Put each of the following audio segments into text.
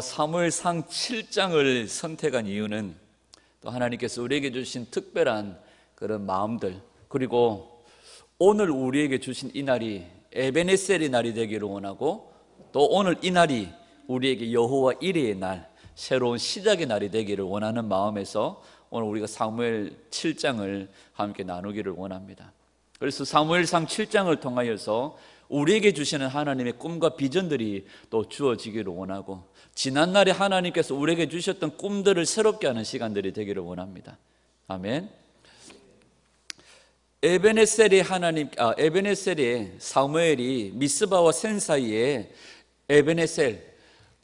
사무엘상 7장을 선택한 이유는 또 하나님께서 우리에게 주신 특별한 그런 마음들, 그리고 오늘 우리에게 주신 이 날이 에베네셀의 날이 되기를 원하고, 또 오늘 이 날이 우리에게 여호와 이레의 날, 새로운 시작의 날이 되기를 원하는 마음에서 오늘 우리가 사무엘 7장을 함께 나누기를 원합니다. 그래서 사무엘상 7장을 통하여서 우리에게 주시는 하나님의 꿈과 비전들이 또 주어지기를 원하고, 지난날에 하나님께서 우리에게 주셨던 꿈들을 새롭게 하는 시간들이 되기를 원합니다. 아멘. 에베네셀의 사무엘이 미스바와 센 사이에 에베네셀,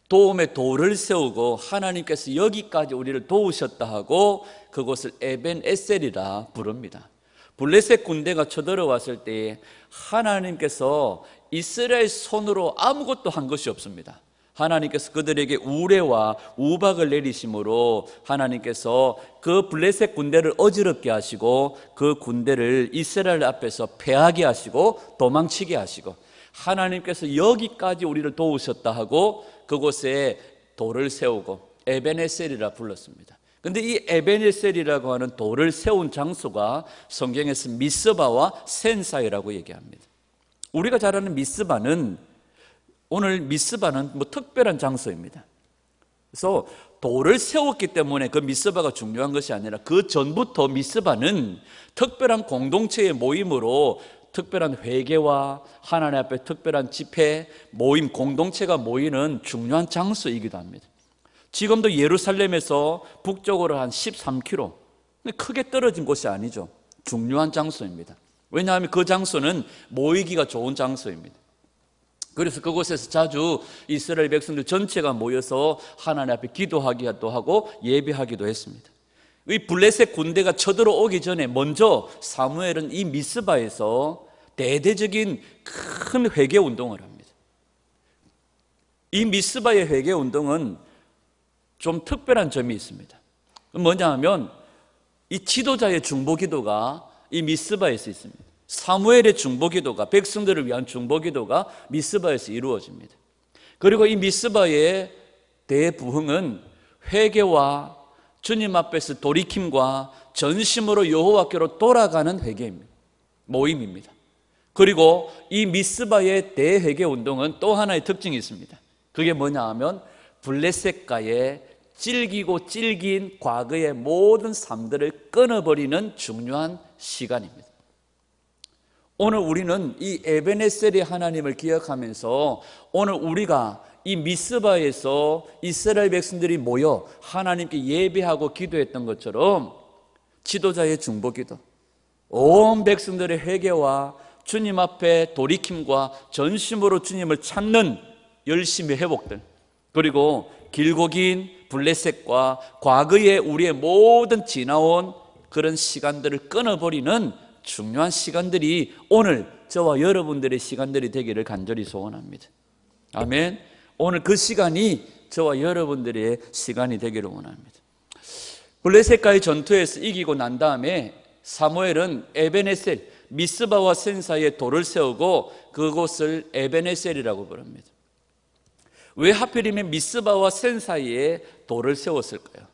도움의 돌을 세우고 하나님께서 여기까지 우리를 도우셨다 하고 그곳을 에벤에셀이라 부릅니다. 블레셋 군대가 쳐들어왔을 때 하나님께서 이스라엘 손으로 아무것도 한 것이 없습니다. 하나님께서 그들에게 우레와 우박을 내리심으로 하나님께서 그 블레셋 군대를 어지럽게 하시고 그 군대를 이스라엘 앞에서 패하게 하시고 도망치게 하시고, 하나님께서 여기까지 우리를 도우셨다 하고 그곳에 돌을 세우고 에베네셀이라 불렀습니다. 그런데 이 에베네셀이라고 하는 돌을 세운 장소가 성경에서 미스바와 센 사이라고 얘기합니다. 우리가 잘 아는 미스바는 특별한 장소입니다. 그래서 돌을 세웠기 때문에 그 미스바가 중요한 것이 아니라 그 전부터 미스바는 특별한 공동체의 모임으로 특별한 회개와 하나님 앞에 특별한 집회, 모임, 공동체가 모이는 중요한 장소이기도 합니다. 지금도 예루살렘에서 북쪽으로 한 13km, 크게 떨어진 곳이 아니죠. 중요한 장소입니다. 왜냐하면 그 장소는 모이기가 좋은 장소입니다. 그래서 그곳에서 자주 이스라엘 백성들 전체가 모여서 하나님 앞에 기도하기도 하고 예배하기도 했습니다. 이 블레셋 군대가 쳐들어오기 전에 먼저 사무엘은 이 미스바에서 대대적인 큰 회개 운동을 합니다. 이 미스바의 회개 운동은 좀 특별한 점이 있습니다. 뭐냐 하면 이 지도자의 중보기도가 이 미스바에서 있습니다. 사무엘의 중보기도가, 백성들을 위한 중보기도가 미스바에서 이루어집니다. 그리고 이 미스바의 대부흥은 회개와 주님 앞에서 돌이킴과 전심으로 여호와께로 돌아가는 회개입니다. 모임입니다. 그리고 이 미스바의 대회개 운동은 또 하나의 특징이 있습니다. 그게 뭐냐 하면 블레셋과의 질긴 과거의 모든 삶들을 끊어버리는 중요한 시간입니다. 오늘 우리는 이 에베네셀의 하나님을 기억하면서 오늘 우리가 이 미스바에서 이스라엘 백성들이 모여 하나님께 예배하고 기도했던 것처럼 지도자의 중보기도, 온 백성들의 회개와 주님 앞에 돌이킴과 전심으로 주님을 찾는 열심의 회복들, 그리고 길고 긴 블레셋과 과거의 우리의 모든 지나온 그런 시간들을 끊어버리는 중요한 시간들이 오늘 저와 여러분들의 시간들이 되기를 간절히 소원합니다. 아멘. 오늘 그 시간이 저와 여러분들의 시간이 되기를 원합니다. 블레셋과의 전투에서 이기고 난 다음에 사무엘은 에베네셀, 미스바와 센 사이에 돌을 세우고 그곳을 에베네셀이라고 부릅니다. 왜 하필이면 미스바와 센 사이에 돌을 세웠을까요?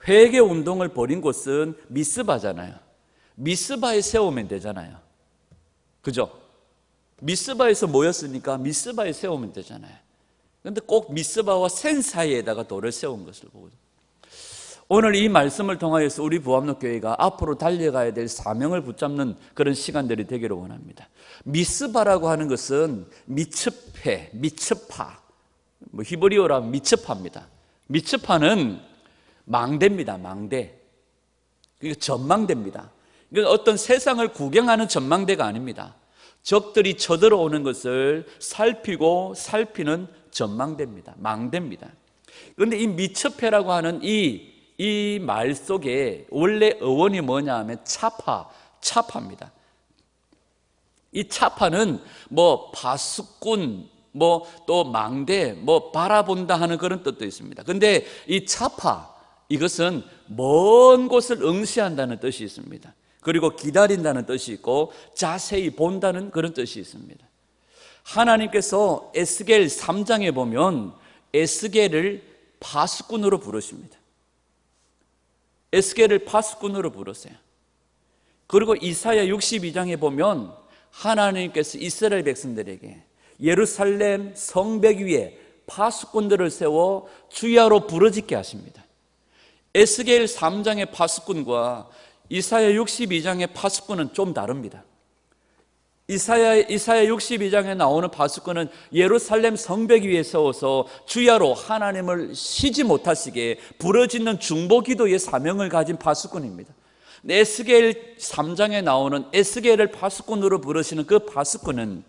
회개 운동을 벌인 곳은 미스바잖아요. 미스바에 세우면 되잖아요. 그죠? 미스바에서 모였으니까 미스바에 세우면 되잖아요. 그런데 꼭 미스바와 센 사이에다가 돌을 세운 것을 보거든요. 오늘 이 말씀을 통하여서 우리 부암록교회가 앞으로 달려가야 될 사명을 붙잡는 그런 시간들이 되기를 원합니다. 미스바라고 하는 것은 미츠파, 히브리어로 하면 미츠파입니다. 미츠파는 망대입니다. 망대. 그게 전망대입니다. 이건 어떤 세상을 구경하는 전망대가 아닙니다. 적들이 쳐들어오는 것을 살피는 전망대입니다. 망대입니다. 그런데 이 미츠페라고 하는 이 말 속에 원래 어원이 뭐냐 하면 차파입니다. 이 차파는 파수꾼, 또 망대, 바라본다 하는 그런 뜻도 있습니다. 그런데 이 차파, 이것은 먼 곳을 응시한다는 뜻이 있습니다. 그리고 기다린다는 뜻이 있고 자세히 본다는 그런 뜻이 있습니다. 하나님께서 에스겔 3장에 보면 에스겔을 파수꾼으로 부르십니다. 에스겔을 파수꾼으로 부르세요. 그리고 이사야 62장에 보면 하나님께서 이스라엘 백성들에게 예루살렘 성벽 위에 파수꾼들을 세워 주야로 부르짖게 하십니다. 에스겔 3장의 파수꾼과 이사야 62장의 파수꾼은 좀 다릅니다. 이사야 62장에 나오는 파수꾼은 예루살렘 성벽 위에 세워서 주야로 하나님을 쉬지 못하시게 부르짖는 중보기도의 사명을 가진 파수꾼입니다. 에스겔 3장에 나오는 에스겔을 파수꾼으로 부르시는 그 파수꾼은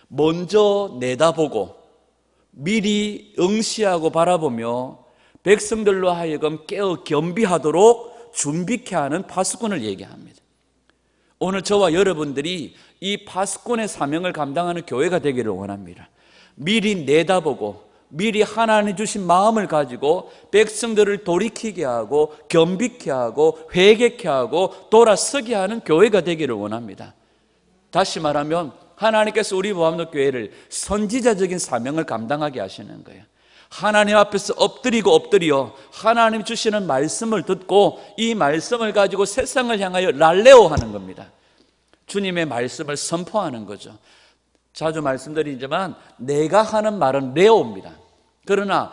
먼저 내다보고 미리 응시하고 바라보며 백성들로 하여금 깨어 겸비하도록 준비케 하는 파수꾼을 얘기합니다. 오늘 저와 여러분들이 이 파수꾼의 사명을 감당하는 교회가 되기를 원합니다. 미리 내다보고 미리 하나님 주신 마음을 가지고 백성들을 돌이키게 하고 겸비케 하고 회개케 하고 돌아서게 하는 교회가 되기를 원합니다. 다시 말하면 하나님께서 우리 보암동교회를 선지자적인 사명을 감당하게 하시는 거예요. 하나님 앞에서 엎드려 하나님 주시는 말씀을 듣고 이 말씀을 가지고 세상을 향하여 랄레오 하는 겁니다. 주님의 말씀을 선포하는 거죠. 자주 말씀드리지만 내가 하는 말은 레오입니다. 그러나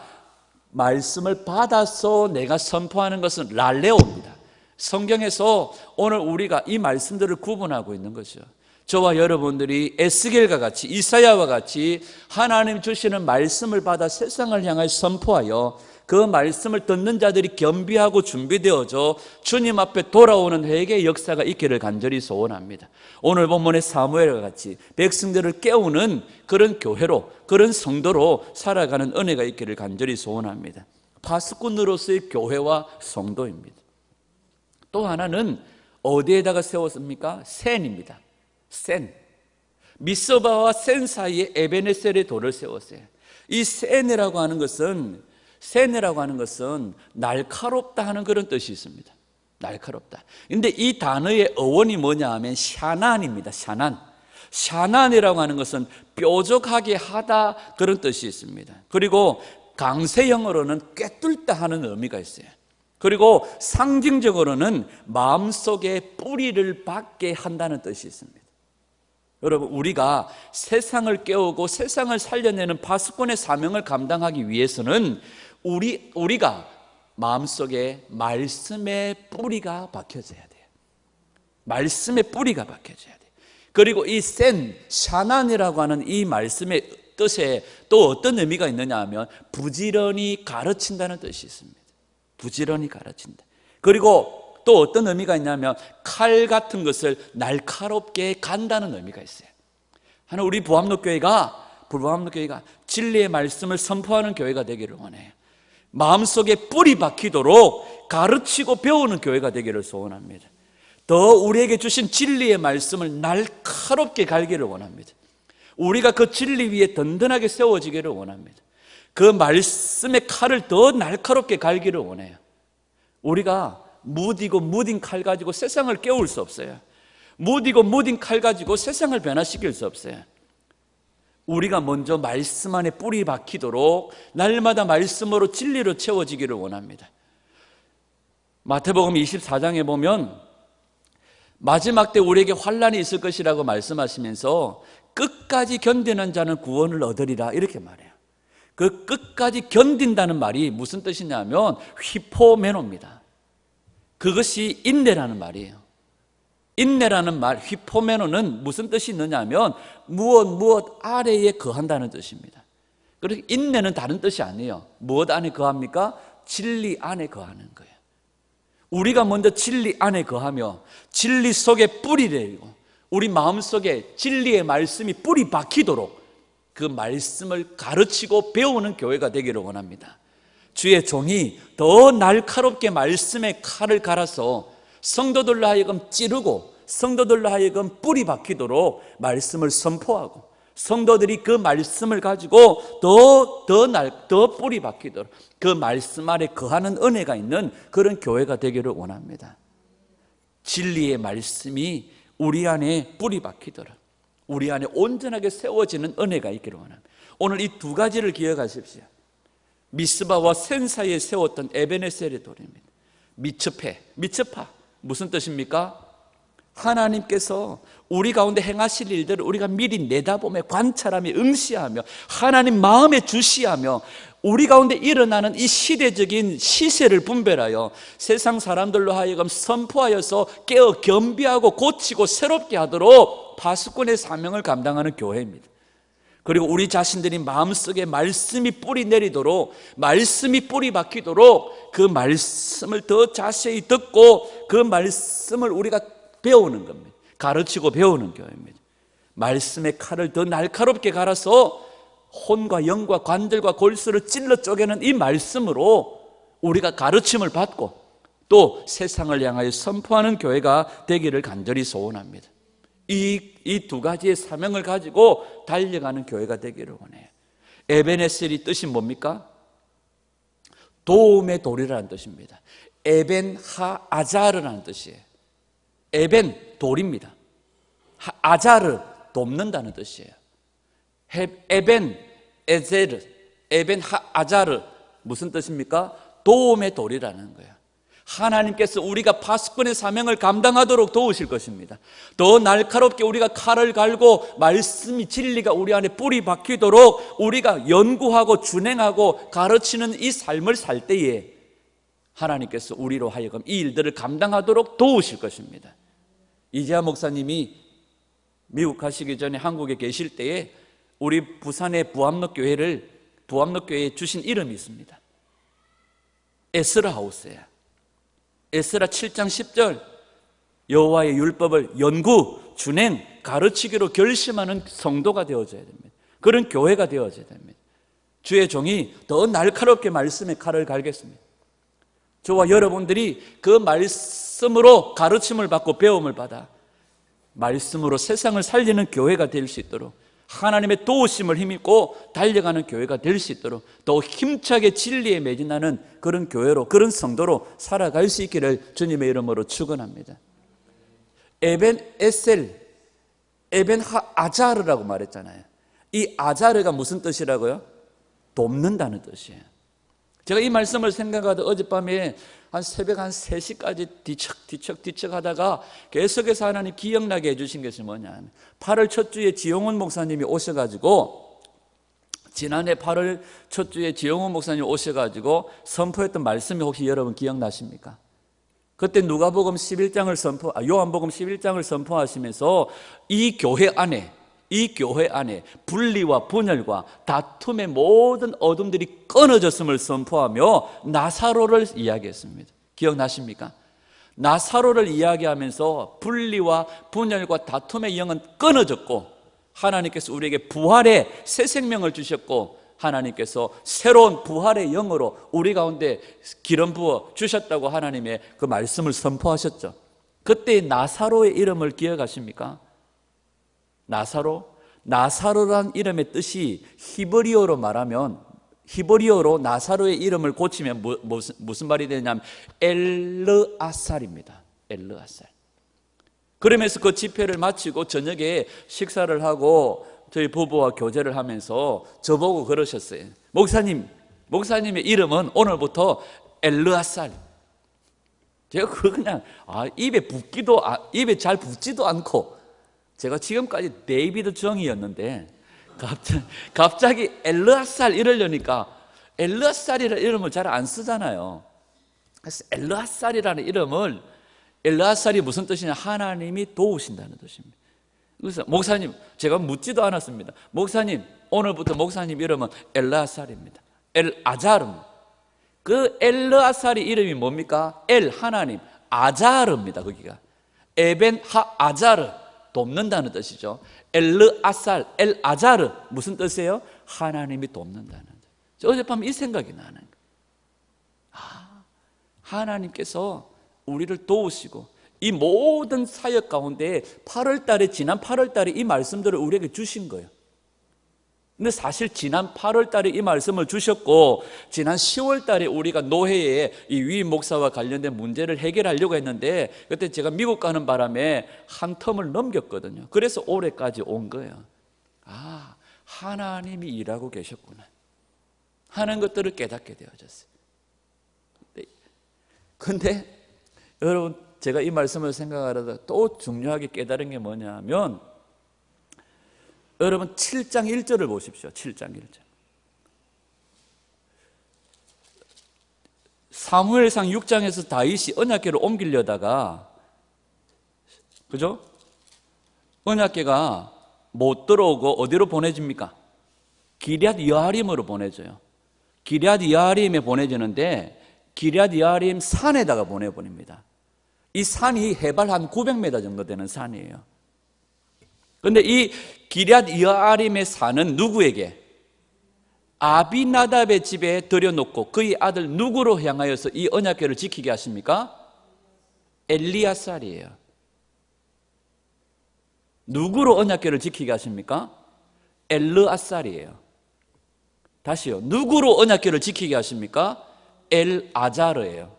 말씀을 받아서 내가 선포하는 것은 랄레오입니다. 성경에서 오늘 우리가 이 말씀들을 구분하고 있는 거죠. 저와 여러분들이 에스겔과 같이 이사야와 같이 하나님 주시는 말씀을 받아 세상을 향하여 선포하여 그 말씀을 듣는 자들이 겸비하고 준비되어져 주님 앞에 돌아오는 회개의 역사가 있기를 간절히 소원합니다. 오늘 본문의 사무엘과 같이 백성들을 깨우는 그런 교회로, 그런 성도로 살아가는 은혜가 있기를 간절히 소원합니다. 파수꾼으로서의 교회와 성도입니다. 또 하나는 어디에다가 세웠습니까? 센입니다. 센. 미스바와 센 사이에 에베네셀의 돌을 세웠어요. 이 센이라고 하는 것은 날카롭다 하는 그런 뜻이 있습니다. 날카롭다. 근데 이 단어의 어원이 뭐냐 하면 샤난입니다. 샤난이라고 하는 것은 뾰족하게 하다 그런 뜻이 있습니다. 그리고 강세형으로는 꿰뚫다 하는 의미가 있어요. 그리고 상징적으로는 마음속에 뿌리를 박게 한다는 뜻이 있습니다. 여러분, 우리가 세상을 깨우고 세상을 살려내는 파수꾼의 사명을 감당하기 위해서는 우리가 마음속에 말씀의 뿌리가 박혀져야 돼요. 말씀의 뿌리가 박혀져야 돼요. 그리고 이 샤난이라고 하는 이 말씀의 뜻에 또 어떤 의미가 있느냐 하면 부지런히 가르친다는 뜻이 있습니다. 부지런히 가르친다. 그리고 또 어떤 의미가 있냐면 칼 같은 것을 날카롭게 간다는 의미가 있어요. 하나 우리 부암록교회가 진리의 말씀을 선포하는 교회가 되기를 원해요. 마음속에 뿌리 박히도록 가르치고 배우는 교회가 되기를 소원합니다. 더 우리에게 주신 진리의 말씀을 날카롭게 갈기를 원합니다. 우리가 그 진리 위에 든든하게 세워지기를 원합니다. 그 말씀의 칼을 더 날카롭게 갈기를 원해요. 우리가 무딘 칼 가지고 세상을 깨울 수 없어요. 무딘 칼 가지고 세상을 변화시킬 수 없어요. 우리가 먼저 말씀 안에 뿌리 박히도록 날마다 말씀으로 진리로 채워지기를 원합니다. 마태복음 24장에 보면 마지막 때 우리에게 환난이 있을 것이라고 말씀하시면서 끝까지 견디는 자는 구원을 얻으리라 이렇게 말해요. 그 끝까지 견딘다는 말이 무슨 뜻이냐면 휘포메노입니다. 그것이 인내라는 말이에요. 인내라는 말, 휘포메노는 무슨 뜻이 있느냐 하면 무엇 아래에 거한다는 뜻입니다. 그래서 인내는 다른 뜻이 아니에요. 무엇 안에 거합니까? 진리 안에 거하는 거예요. 우리가 먼저 진리 안에 거하며 진리 속에 뿌리를 내리고 우리 마음속에 진리의 말씀이 뿌리 박히도록 그 말씀을 가르치고 배우는 교회가 되기를 원합니다. 주의 종이 더 날카롭게 말씀의 칼을 갈아서 성도들로 하여금 찌르고 성도들로 하여금 뿌리 박히도록 말씀을 선포하고 성도들이 그 말씀을 가지고 더 뿌리 박히도록 그 말씀 아래 거하는 은혜가 있는 그런 교회가 되기를 원합니다. 진리의 말씀이 우리 안에 뿌리 박히도록 우리 안에 온전하게 세워지는 은혜가 있기를 원합니다. 오늘 이 두 가지를 기억하십시오. 미스바와 센 사이에 세웠던 에베네셀의 돌입니다. 미츠파 무슨 뜻입니까? 하나님께서 우리 가운데 행하실 일들을 우리가 미리 내다보며 관찰하며 응시하며 하나님 마음에 주시하며 우리 가운데 일어나는 이 시대적인 시세를 분별하여 세상 사람들로 하여금 선포하여서 깨어 겸비하고 고치고 새롭게 하도록 파수꾼의 사명을 감당하는 교회입니다. 그리고 우리 자신들이 마음속에 말씀이 뿌리 내리도록, 말씀이 뿌리 박히도록 그 말씀을 더 자세히 듣고 그 말씀을 우리가 배우는 겁니다. 가르치고 배우는 교회입니다. 말씀의 칼을 더 날카롭게 갈아서 혼과 영과 관절과 골수를 찔러 쪼개는 이 말씀으로 우리가 가르침을 받고 또 세상을 향하여 선포하는 교회가 되기를 간절히 소원합니다. 이 두 가지의 사명을 가지고 달려가는 교회가 되기를 원해요. 에베네셀이 뜻이 뭡니까? 도움의 돌이라는 뜻입니다. 에벤 하아자르라는 뜻이에요. 에벤 돌입니다. 아자르 돕는다는 뜻이에요. 에벤 에제르, 에벤 하아자르 무슨 뜻입니까? 도움의 돌이라는 거예요. 하나님께서 우리가 파수꾼의 사명을 감당하도록 도우실 것입니다. 더 날카롭게 우리가 칼을 갈고 말씀이 진리가 우리 안에 뿌리 박히도록 우리가 연구하고 준행하고 가르치는 이 삶을 살 때에 하나님께서 우리로 하여금 이 일들을 감당하도록 도우실 것입니다. 이재하 목사님이 미국 가시기 전에 한국에 계실 때에 우리 부산의 부암록교회에 주신 이름이 있습니다. 에스라 하우스예요. 에스라 7장 10절 여호와의 율법을 연구, 준행, 가르치기로 결심하는 성도가 되어져야 됩니다. 그런 교회가 되어져야 됩니다. 주의 종이 더 날카롭게 말씀의 칼을 갈겠습니다. 저와 여러분들이 그 말씀으로 가르침을 받고 배움을 받아 말씀으로 세상을 살리는 교회가 될 수 있도록 하나님의 도우심을 힘입고 달려가는 교회가 될 수 있도록 더 힘차게 진리에 매진하는 그런 교회로, 그런 성도로 살아갈 수 있기를 주님의 이름으로 축원합니다. 에벤 에셀, 에벤 하아자르라고 말했잖아요. 이 아자르가 무슨 뜻이라고요? 돕는다는 뜻이에요. 제가 이 말씀을 생각하다 어젯밤에 한 새벽 한 3시까지 뒤척 하다가 계속해서 하나님 기억나게 해주신 것이 뭐냐, 8월 첫 주에 지용훈 목사님이 오셔가지고, 지난해 8월 첫 주에 지용훈 목사님이 오셔가지고 선포했던 말씀이 혹시 여러분 기억나십니까? 그때 요한복음 11장을 선포하시면서 이 교회 안에 분리와 분열과 다툼의 모든 어둠들이 끊어졌음을 선포하며 나사로를 이야기했습니다. 기억나십니까? 나사로를 이야기하면서 분리와 분열과 다툼의 영은 끊어졌고 하나님께서 우리에게 부활의 새 생명을 주셨고 하나님께서 새로운 부활의 영으로 우리 가운데 기름 부어 주셨다고 하나님의 그 말씀을 선포하셨죠. 그때 나사로의 이름을 기억하십니까? 나사로란 이름의 뜻이 히브리어로 나사로의 이름을 고치면 무슨 말이 되냐면 엘르아살입니다. 엘르아살. 그러면서 그 집회를 마치고 저녁에 식사를 하고 저희 부부와 교제를 하면서 저보고 그러셨어요. 목사님의 이름은 오늘부터 엘르아살. 제가 그냥 입에 잘 붙지도 않고 제가 지금까지 데이비드 정이었는데 갑자기 엘르아살 이러려니까 엘르아살이라는 이름을 잘 안 쓰잖아요. 그래서 엘르아살이 무슨 뜻이냐, 하나님이 도우신다는 뜻입니다. 그래서 목사님, 제가 묻지도 않았습니다. 목사님, 오늘부터 목사님 이름은 엘르아살입니다. 엘아자르입니다. 그 엘르아살이 이름이 뭡니까? 하나님, 아자르입니다. 거기가 에벤 하아자르, 돕는다는 뜻이죠. 엘르아살, 엘아자르 무슨 뜻이에요? 하나님이 돕는다는 뜻. 어젯밤 이 생각이 나는 거예요. 하나님께서 우리를 도우시고 이 모든 사역 가운데 지난 8월 달에 이 말씀들을 우리에게 주신 거예요. 근데 사실 지난 8월 달에 이 말씀을 주셨고 지난 10월 달에 우리가 노회에 이 위임 목사와 관련된 문제를 해결하려고 했는데 그때 제가 미국 가는 바람에 한 텀을 넘겼거든요. 그래서 올해까지 온 거예요. 하나님이 일하고 계셨구나. 하는 것들을 깨닫게 되어졌어요. 근데 여러분, 제가 이 말씀을 생각하다가 또 중요하게 깨달은 게 뭐냐면, 여러분 7장 1절을 보십시오. 7장 1절. 사무엘상 6장에서 다윗이 언약궤를 옮기려다가, 그죠? 언약궤가 못 들어오고 어디로 보내집니까? 기럇 여아림으로 보내져요. 기럇 여아림에 보내지는데 기럇 여아림 산에다가 보내버립니다. 이 산이 해발 한 900m 정도 되는 산이에요. 그런데 이 기럇 여아림의 산은 누구에게? 아비나답의 집에 들여놓고 그의 아들 누구로 향하여서 이 언약궤를 지키게 하십니까? 엘리야살이에요. 누구로 언약궤를 지키게 하십니까? 엘르아살이에요. 다시요. 누구로 언약궤를 지키게 하십니까? 엘아자르예요.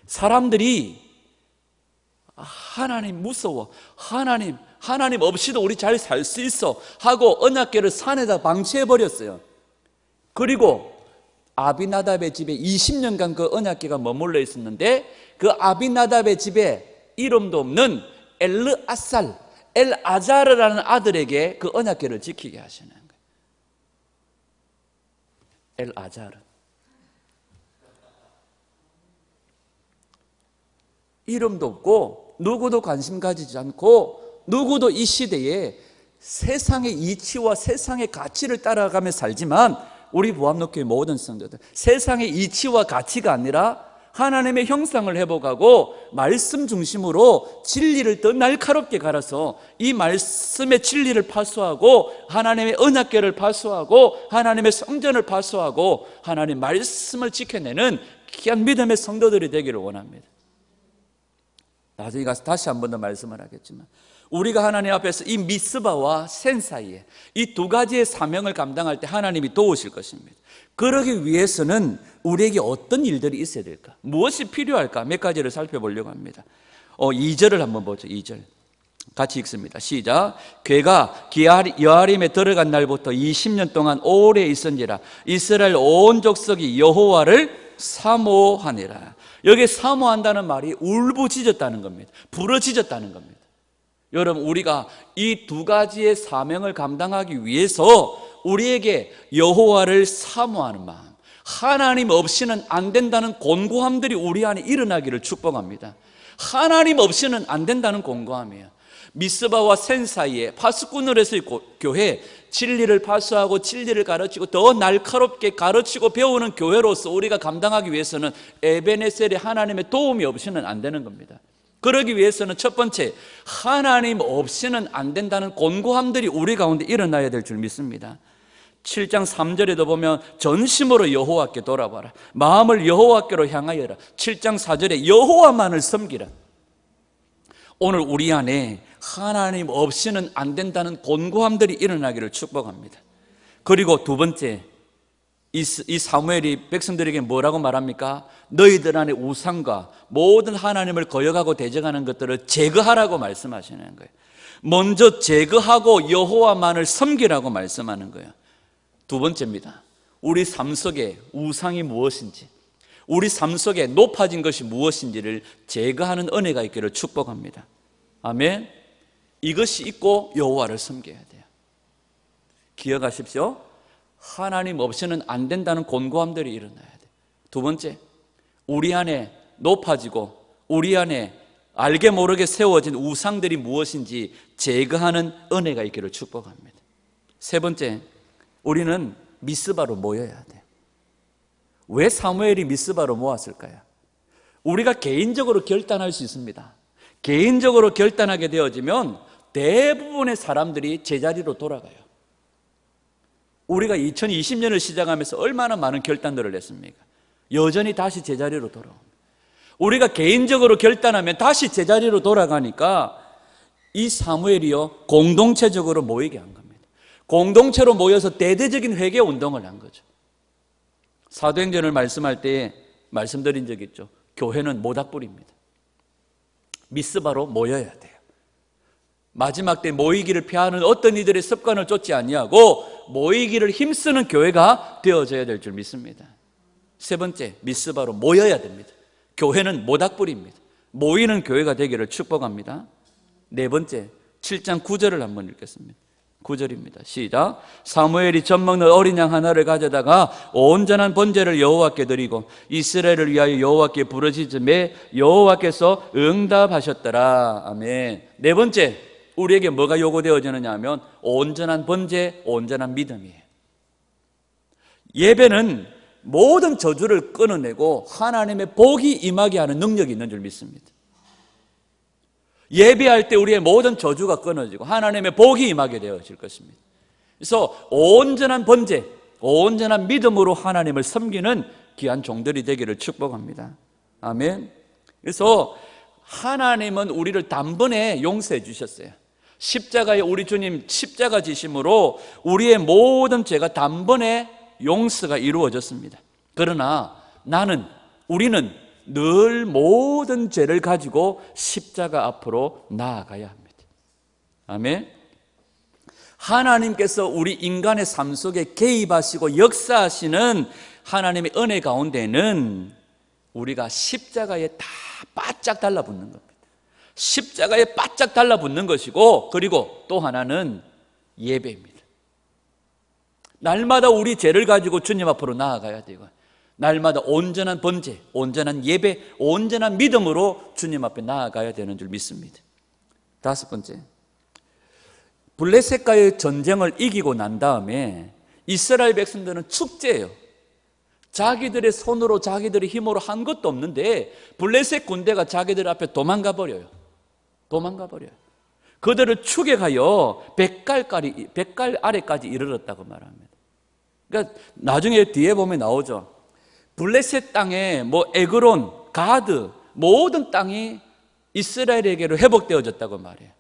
사람들이 하나님 무서워, 하나님 없이도 우리 잘 살 수 있어 하고 언약궤를 산에다 방치해버렸어요. 그리고 아비나답의 집에 20년간 그 언약궤가 머물러 있었는데, 그 아비나답의 집에 이름도 없는 엘르아살, 엘아자르라는 아들에게 그 언약궤를 지키게 하시는 거예요. 엘아자르. 이름도 없고 누구도 관심 가지지 않고 누구도 이 시대에 세상의 이치와 세상의 가치를 따라가며 살지만, 우리 부암록교회 모든 성도들 세상의 이치와 가치가 아니라 하나님의 형상을 회복하고 말씀 중심으로 진리를 더 날카롭게 갈아서 이 말씀의 진리를 파수하고 하나님의 언약궤를 파수하고 하나님의 성전을 파수하고 하나님의 말씀을 지켜내는 귀한 믿음의 성도들이 되기를 원합니다. 나중에 가서 다시 한 번 더 말씀을 하겠지만, 우리가 하나님 앞에서 이 미스바와 센 사이에 이 두 가지의 사명을 감당할 때 하나님이 도우실 것입니다. 그러기 위해서는 우리에게 어떤 일들이 있어야 될까? 무엇이 필요할까? 몇 가지를 살펴보려고 합니다. 2절을 한번 보죠. 2절 같이 읽습니다. 시작. 궤가 여아림에 들어간 날부터 20년 동안 오래 있은지라 이스라엘 온 족속이 여호와를 사모하니라. 여기 사모한다는 말이 울부짖었다는 겁니다. 부르짖었다는 겁니다. 여러분, 우리가 이 두 가지의 사명을 감당하기 위해서 우리에게 여호와를 사모하는 마음, 하나님 없이는 안 된다는 곤고함들이 우리 안에 일어나기를 축복합니다. 하나님 없이는 안 된다는 곤고함이에요. 미스바와 센 사이에 파수꾼으로서의 교회, 진리를 파수하고 진리를 가르치고 더 날카롭게 가르치고 배우는 교회로서 우리가 감당하기 위해서는 에베네셀의 하나님의 도움이 없이는 안 되는 겁니다. 그러기 위해서는 첫 번째, 하나님 없이는 안 된다는 곤고함들이 우리 가운데 일어나야 될 줄 믿습니다. 7장 3절에도 보면 전심으로 여호와께 돌아봐라, 마음을 여호와께로 향하여라. 7장 4절에 여호와만을 섬기라. 오늘 우리 안에 하나님 없이는 안 된다는 곤고함들이 일어나기를 축복합니다. 그리고 두 번째, 이 사무엘이 백성들에게 뭐라고 말합니까? 너희들 안에 우상과 모든 하나님을 거역하고 대적하는 것들을 제거하라고 말씀하시는 거예요. 먼저 제거하고 여호와만을 섬기라고 말씀하는 거예요. 두 번째입니다. 우리 삶 속에 우상이 무엇인지, 우리 삶 속에 높아진 것이 무엇인지를 제거하는 은혜가 있기를 축복합니다. 아멘. 이것이 있고 여호와를 섬겨야 돼요. 기억하십시오. 하나님 없이는 안 된다는 곤고함들이 일어나야 돼요. 두 번째, 우리 안에 높아지고 우리 안에 알게 모르게 세워진 우상들이 무엇인지 제거하는 은혜가 있기를 축복합니다. 세 번째, 우리는 미스바로 모여야 돼요. 왜 사무엘이 미스바로 모았을까요? 우리가 개인적으로 결단할 수 있습니다. 개인적으로 결단하게 되어지면 대부분의 사람들이 제자리로 돌아가요. 우리가 2020년을 시작하면서 얼마나 많은 결단들을 했습니까? 여전히 다시 제자리로 돌아옵니다. 우리가 개인적으로 결단하면 다시 제자리로 돌아가니까 이 사무엘이요, 공동체적으로 모이게 한 겁니다. 공동체로 모여서 대대적인 회개 운동을 한 거죠. 사도행전을 말씀할 때 말씀드린 적이 있죠. 교회는 모닥불입니다. 미스바로 모여야 돼요. 마지막 때 모이기를 피하는 어떤 이들의 습관을 쫓지 아니하고 모이기를 힘쓰는 교회가 되어져야 될 줄 믿습니다. 세 번째, 미스바로 모여야 됩니다. 교회는 모닥불입니다. 모이는 교회가 되기를 축복합니다. 네 번째, 7장 9절을 한번 읽겠습니다. 9절입니다. 시작. 사무엘이 젖 먹는 어린 양 하나를 가져다가 온전한 번제를 여호와께 드리고 이스라엘을 위하여 여호와께 부르짖음에 여호와께서 응답하셨더라. 아멘. 네 번째, 우리에게 뭐가 요구되어지느냐 하면 온전한 번제, 온전한 믿음이에요. 예배는 모든 저주를 끊어내고 하나님의 복이 임하게 하는 능력이 있는 줄 믿습니다. 예배할 때 우리의 모든 저주가 끊어지고 하나님의 복이 임하게 되어질 것입니다. 그래서 온전한 번제, 온전한 믿음으로 하나님을 섬기는 귀한 종들이 되기를 축복합니다. 아멘. 그래서 하나님은 우리를 단번에 용서해 주셨어요. 십자가에 우리 주님 십자가 지심으로 우리의 모든 죄가 단번에 용서가 이루어졌습니다. 그러나 우리는 늘 모든 죄를 가지고 십자가 앞으로 나아가야 합니다. 아멘. 하나님께서 우리 인간의 삶 속에 개입하시고 역사하시는 하나님의 은혜 가운데는 우리가 십자가에 다 바짝 달라붙는 겁니다. 십자가에 바짝 달라붙는 것이고, 그리고 또 하나는 예배입니다. 날마다 우리 죄를 가지고 주님 앞으로 나아가야 되고, 날마다 온전한 번제, 온전한 예배, 온전한 믿음으로 주님 앞에 나아가야 되는 줄 믿습니다. 다섯 번째, 블레셋과의 전쟁을 이기고 난 다음에 이스라엘 백성들은 축제예요. 자기들의 손으로 자기들의 힘으로 한 것도 없는데 블레셋 군대가 자기들 앞에 도망가 버려요. 그들을 추격하여 백갈 아래까지 이르렀다고 말합니다. 그러니까 나중에 뒤에 보면 나오죠. 블레셋 땅에 에그론, 가드 모든 땅이 이스라엘에게로 회복되어졌다고 말해요.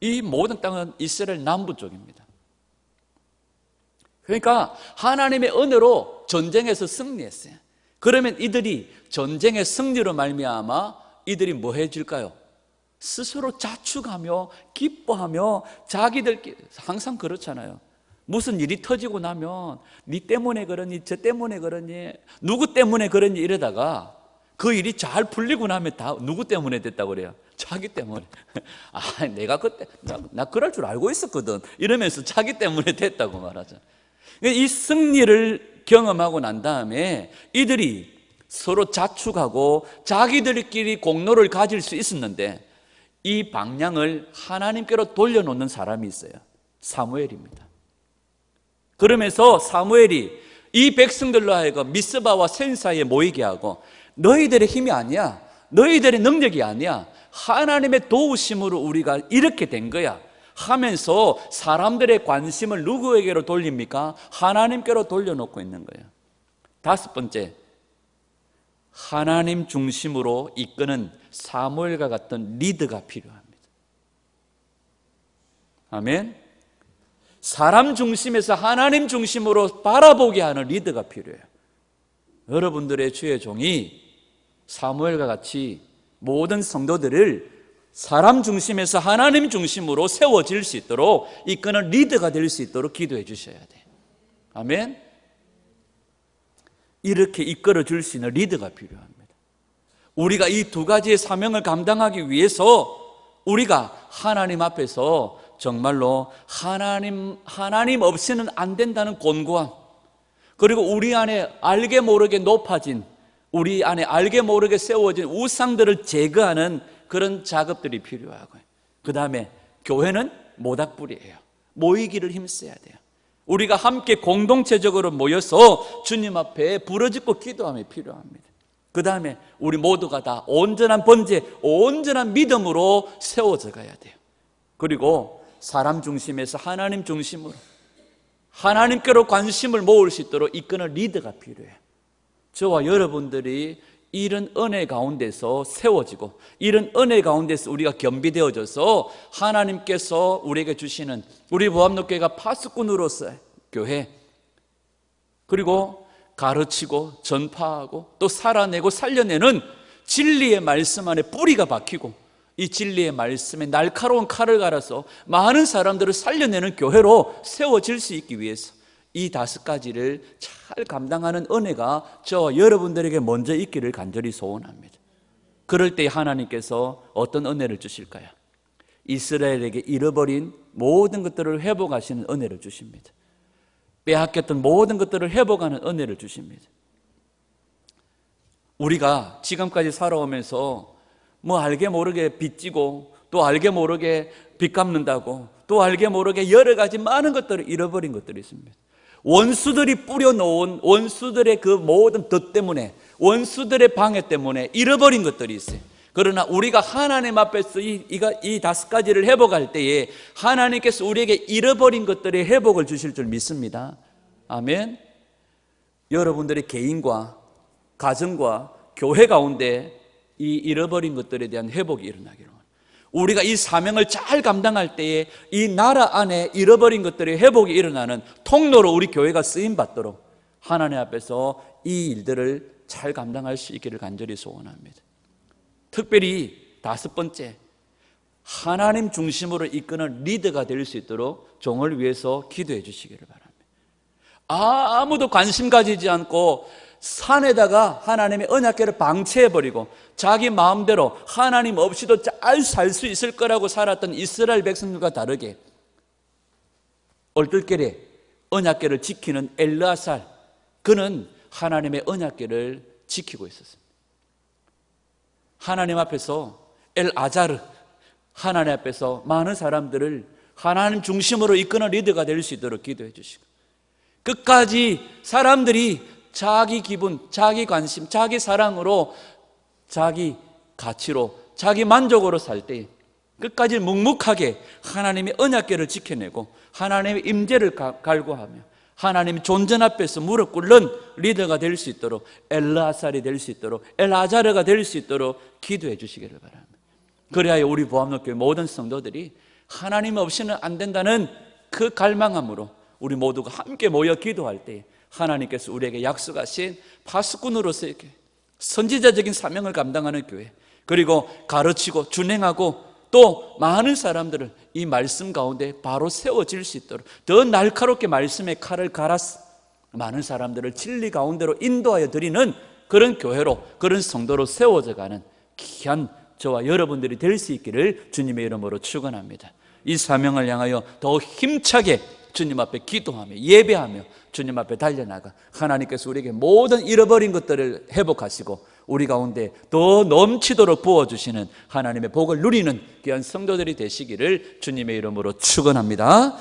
이 모든 땅은 이스라엘 남부 쪽입니다. 그러니까 하나님의 은혜로 전쟁에서 승리했어요. 그러면 이들이 전쟁의 승리로 말미암아 이들이 뭐 해줄까요? 스스로 자축하며 기뻐하며 자기들끼리, 항상 그렇잖아요. 무슨 일이 터지고 나면 니 때문에 그러니 저 때문에 그러니 누구 때문에 그러니 이러다가 그 일이 잘 풀리고 나면 다 누구 때문에 됐다고 그래요? 자기 때문에. 내가 그때 나 그럴 줄 알고 있었거든 이러면서 자기 때문에 됐다고 말하죠. 이 승리를 경험하고 난 다음에 이들이 서로 자축하고 자기들끼리 공로를 가질 수 있었는데 이 방향을 하나님께로 돌려놓는 사람이 있어요. 사무엘입니다. 그러면서 사무엘이 이 백성들로 하여금 미스바와 센 사이에 모이게 하고 너희들의 힘이 아니야, 너희들의 능력이 아니야, 하나님의 도우심으로 우리가 이렇게 된 거야 하면서 사람들의 관심을 누구에게로 돌립니까? 하나님께로 돌려놓고 있는 거예요. 다섯 번째, 하나님 중심으로 이끄는 사무엘과 같은 리더가 필요합니다. 아멘. 사람 중심에서 하나님 중심으로 바라보게 하는 리더가 필요해요. 여러분들의 주의 종이 사무엘과 같이 모든 성도들을 사람 중심에서 하나님 중심으로 세워질 수 있도록 이끄는 리더가 될 수 있도록 기도해 주셔야 돼요. 아멘. 이렇게 이끌어 줄 수 있는 리더가 필요합니다. 우리가 이 두 가지의 사명을 감당하기 위해서 우리가 하나님 앞에서 정말로 하나님 없이는 안 된다는 곤고함, 그리고 우리 안에 알게 모르게 높아진, 우리 안에 알게 모르게 세워진 우상들을 제거하는 그런 작업들이 필요하고요. 그 다음에 교회는 모닥불이에요. 모이기를 힘써야 돼요. 우리가 함께 공동체적으로 모여서 주님 앞에 부르짖고 기도함이 필요합니다. 그 다음에 우리 모두가 다 온전한 번제, 온전한 믿음으로 세워져 가야 돼요. 그리고 사람 중심에서 하나님 중심으로 하나님께로 관심을 모을 수 있도록 이끄는 리더가 필요해요. 저와 여러분들이 이런 은혜 가운데서 세워지고 이런 은혜 가운데서 우리가 겸비되어져서 하나님께서 우리에게 주시는 우리 보암로교회가 파수꾼으로서의 교회, 그리고 가르치고 전파하고 또 살아내고 살려내는 진리의 말씀 안에 뿌리가 박히고 이 진리의 말씀에 날카로운 칼을 갈아서 많은 사람들을 살려내는 교회로 세워질 수 있기 위해서 이 5가지를 잘 감당하는 은혜가 저와 여러분들에게 먼저 있기를 간절히 소원합니다. 그럴 때 하나님께서 어떤 은혜를 주실까요? 이스라엘에게 잃어버린 모든 것들을 회복하시는 은혜를 주십니다. 빼앗겼던 모든 것들을 회복하는 은혜를 주십니다. 우리가 지금까지 살아오면서 뭐 알게 모르게 빚지고 또 알게 모르게 빚 갚는다고 또 알게 모르게 여러 가지 많은 것들을 잃어버린 것들이 있습니다. 원수들이 뿌려놓은 원수들의 그 모든 덫 때문에, 원수들의 방해 때문에 잃어버린 것들이 있어요. 그러나 우리가 하나님 앞에서 이 5가지를 회복할 때에 하나님께서 우리에게 잃어버린 것들의 회복을 주실 줄 믿습니다. 아멘. 여러분들의 개인과 가정과 교회 가운데 이 잃어버린 것들에 대한 회복이 일어나기를, 우리가 이 사명을 잘 감당할 때에 이 나라 안에 잃어버린 것들의 회복이 일어나는 통로로 우리 교회가 쓰임받도록 하나님 앞에서 이 일들을 잘 감당할 수 있기를 간절히 소원합니다. 특별히 5번째, 하나님 중심으로 이끄는 리더가 될 수 있도록 종을 위해서 기도해 주시기를 바랍니다. 아무도 관심 가지지 않고 산에다가 하나님의 언약궤를 방치해버리고 자기 마음대로 하나님 없이도 잘 살 수 있을 거라고 살았던 이스라엘 백성들과 다르게 얼떨결에 언약궤를 지키는 엘르아살, 그는 하나님의 언약궤를 지키고 있었습니다. 하나님 앞에서 엘아자르, 하나님 앞에서 많은 사람들을 하나님 중심으로 이끄는 리더가 될 수 있도록 기도해 주시고, 끝까지 사람들이 자기 기분, 자기 관심, 자기 사랑으로, 자기 가치로, 자기 만족으로 살 때 끝까지 묵묵하게 하나님의 언약궤를 지켜내고 하나님의 임재를 갈구하며 하나님의 존전 앞에서 무릎 꿇는 리더가 될 수 있도록, 엘르아살이 될 수 있도록, 엘아자르가 될 수 있도록 기도해 주시기를 바랍니다. 그래야 우리 보암로교회 모든 성도들이 하나님 없이는 안 된다는 그 갈망함으로 우리 모두가 함께 모여 기도할 때 하나님께서 우리에게 약속하신 파수꾼으로서의 교회, 선지자적인 사명을 감당하는 교회, 그리고 가르치고 준행하고 또 많은 사람들을 이 말씀 가운데 바로 세워질 수 있도록 더 날카롭게 말씀의 칼을 갈아서 많은 사람들을 진리 가운데로 인도하여 드리는 그런 교회로, 그런 성도로 세워져가는 귀한 저와 여러분들이 될 수 있기를 주님의 이름으로 축원합니다. 이 사명을 향하여 더 힘차게 주님 앞에 기도하며 예배하며 주님 앞에 달려나가 하나님께서 우리에게 모든 잃어버린 것들을 회복하시고 우리 가운데 더 넘치도록 부어주시는 하나님의 복을 누리는 귀한 성도들이 되시기를 주님의 이름으로 축원합니다.